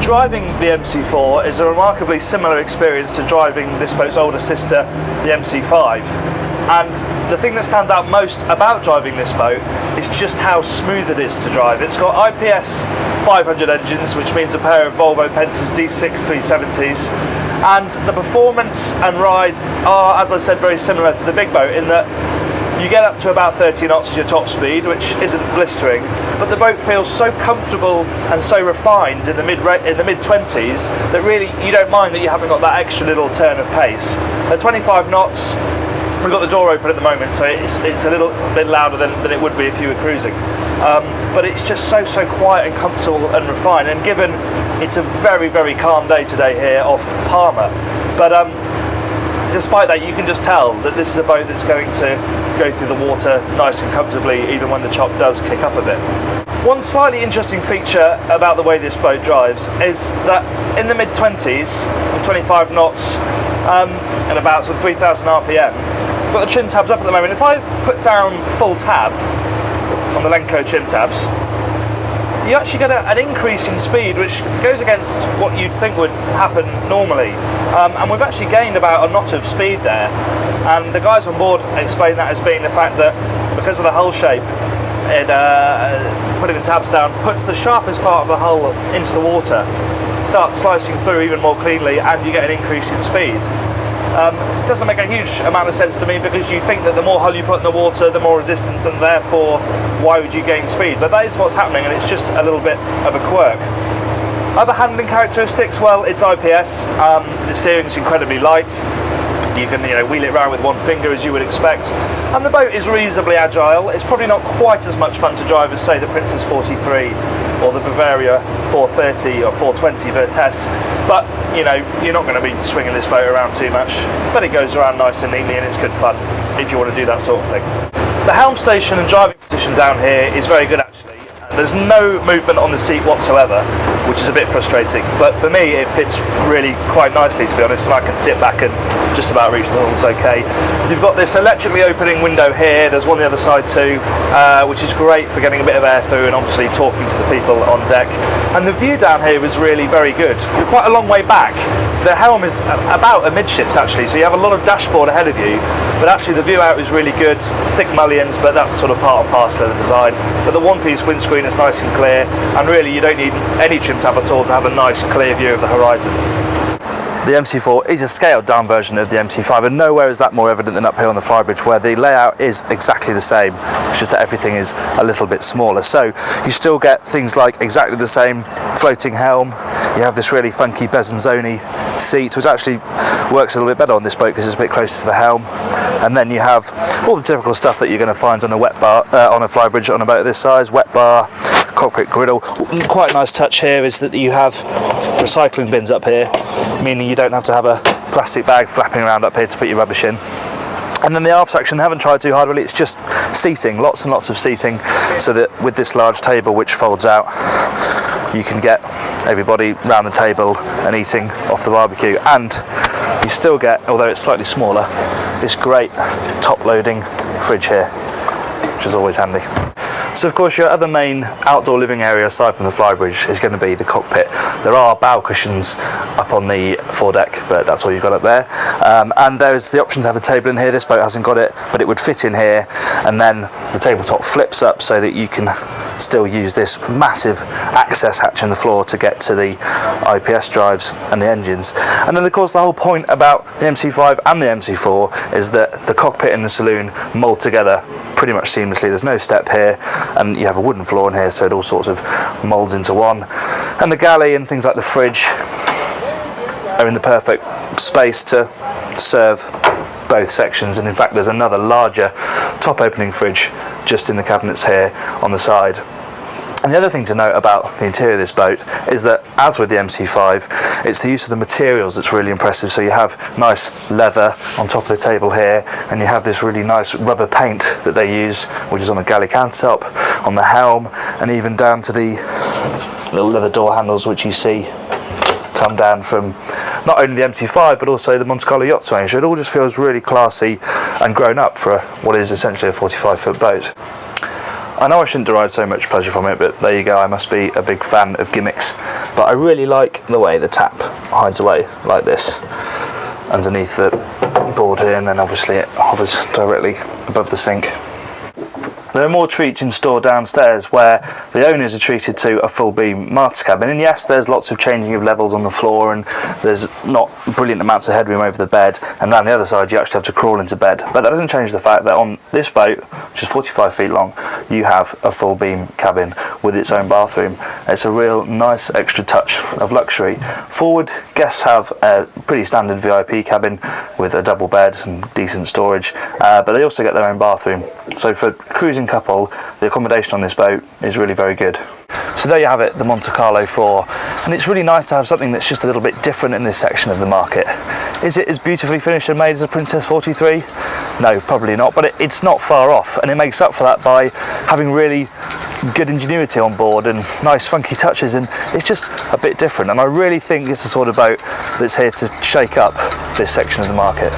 Driving the MC4 is a remarkably similar experience to driving this boat's older sister, the MC5. And the thing that stands out most about driving this boat is just how smooth it is to drive. It's got IPS 500 engines, which means a pair of Volvo Pentas D6 370s, and the performance and ride are, as I said, very similar to the big boat in that you get up to about 30 knots as your top speed, which isn't blistering, but the boat feels so comfortable and so refined in the mid-20s that really you don't mind that you haven't got that extra little turn of pace. At 25 knots, we've got the door open at the moment, so it's a little bit louder than it would be if you were cruising. But it's just so quiet and comfortable and refined, and given it's a very, very calm day today here off Palma, but despite that, you can just tell that this is a boat that's going to go through the water nice and comfortably, even when the chop does kick up a bit. One slightly interesting feature about the way this boat drives is that in the mid-20s, 25 knots, and about sort of 3,000 RPM, I've got the trim tabs up at the moment. If I put down full tab on the Lenco trim tabs, you actually get an increase in speed, which goes against what you'd think would happen normally. And we've actually gained about a knot of speed there. And the guys on board explain that as being the fact that because of the hull shape, it, putting the tabs down puts the sharpest part of the hull into the water, starts slicing through even more cleanly, and you get an increase in speed. It doesn't make a huge amount of sense to me, because you think that the more hull you put in the water, the more resistance, and therefore why would you gain speed? But that is what's happening, and it's just a little bit of a quirk. Other handling characteristics, well, it's IPS. The steering is incredibly light. You can wheel it around with one finger, as you would expect. And the boat is reasonably agile. It's probably not quite as much fun to drive as, say, the Princess 43 or the Bavaria 430 or 420 Virtus. But, you're not going to be swinging this boat around too much. But it goes around nice and neatly, and it's good fun if you want to do that sort of thing. The helm station and driving position down here is very good, actually. There's no movement on the seat whatsoever, which is a bit frustrating, but for me it fits really quite nicely, to be honest, and I can sit back and just about reach the horns okay. You've got this electrically opening window here, there's one on the other side too, which is great for getting a bit of air through and obviously talking to the people on deck. And the view down here is really very good. You're quite a long way back. The helm is about amidships actually, so you have a lot of dashboard ahead of you, but actually the view out is really good. Thick mullions, but that's sort of part and parcel of the design. But the one-piece windscreen is nice and clear, and really you don't need any trim tab at all to have a nice clear view of the horizon. The MC4 is a scaled down version of the MC5, and nowhere is that more evident than up here on the flybridge, where the layout is exactly the same. It's just that everything is a little bit smaller. So you still get things like exactly the same floating helm. You have this really funky Besanzoni seat, which actually works a little bit better on this boat because it's a bit closer to the helm. And then you have all the typical stuff that you're going to find on a wet bar, on a flybridge on a boat of this size: wet bar, cockpit griddle. Quite a nice touch here is that you have recycling bins up here, meaning you don't have to have a plastic bag flapping around up here to put your rubbish in. And then the aft section, they haven't tried too hard really, it's just seating, lots and lots of seating, so that with this large table which folds out, you can get everybody round the table and eating off the barbecue. And you still get, although it's slightly smaller, this great top loading fridge here, which is always handy. So of course your other main outdoor living area aside from the flybridge is going to be the cockpit. There are bow cushions up on the foredeck, but that's all you've got up there. And there's the option to have a table in here. This boat hasn't got it, but it would fit in here, and then the tabletop flips up so that you can still use this massive access hatch in the floor to get to the IPS drives and the engines. And then of course the whole point about the MC5 and the MC4 is that the cockpit and the saloon mould together pretty much seamlessly. There's no step here, and you have a wooden floor in here, so it all sorts of moulds into one. And the galley and things like the fridge are in the perfect space to serve both sections, and in fact there's another larger top opening fridge just in the cabinets here on the side. And the other thing to note about the interior of this boat is that, as with the MC5, it's the use of the materials that's really impressive. So you have nice leather on top of the table here, and you have this really nice rubber paint that they use, which is on the galley countertop, on the helm, and even down to the little leather door handles which you see come down from not only the MC5 but also the Monte Carlo yachts range. So it all just feels really classy and grown up for what is essentially a 45-foot boat. I know I shouldn't derive so much pleasure from it, but there you go, I must be a big fan of gimmicks. but I really like the way the tap hides away like this underneath the board here, and then obviously it hovers directly above the sink. There are more treats in store downstairs where the owners are treated to a full beam master cabin, and yes, there's lots of changing of levels on the floor, and there's not brilliant amounts of headroom over the bed, and down the other side you actually have to crawl into bed. But that doesn't change the fact that on this boat, which is 45 feet long, you have a full beam cabin with its own bathroom. It's a real nice extra touch of luxury. Forward, guests have a pretty standard VIP cabin with a double bed and decent storage, but they also get their own bathroom. So for cruising couple, the accommodation on this boat is really very good. So there you have it, the Monte Carlo 4, and it's really nice to have something that's just a little bit different in this section of the market. Is it as beautifully finished and made as a Princess 43? No, probably not, but it's not far off, and it makes up for that by having really good ingenuity on board and nice funky touches, and it's just a bit different, and I really think it's the sort of boat that's here to shake up this section of the market.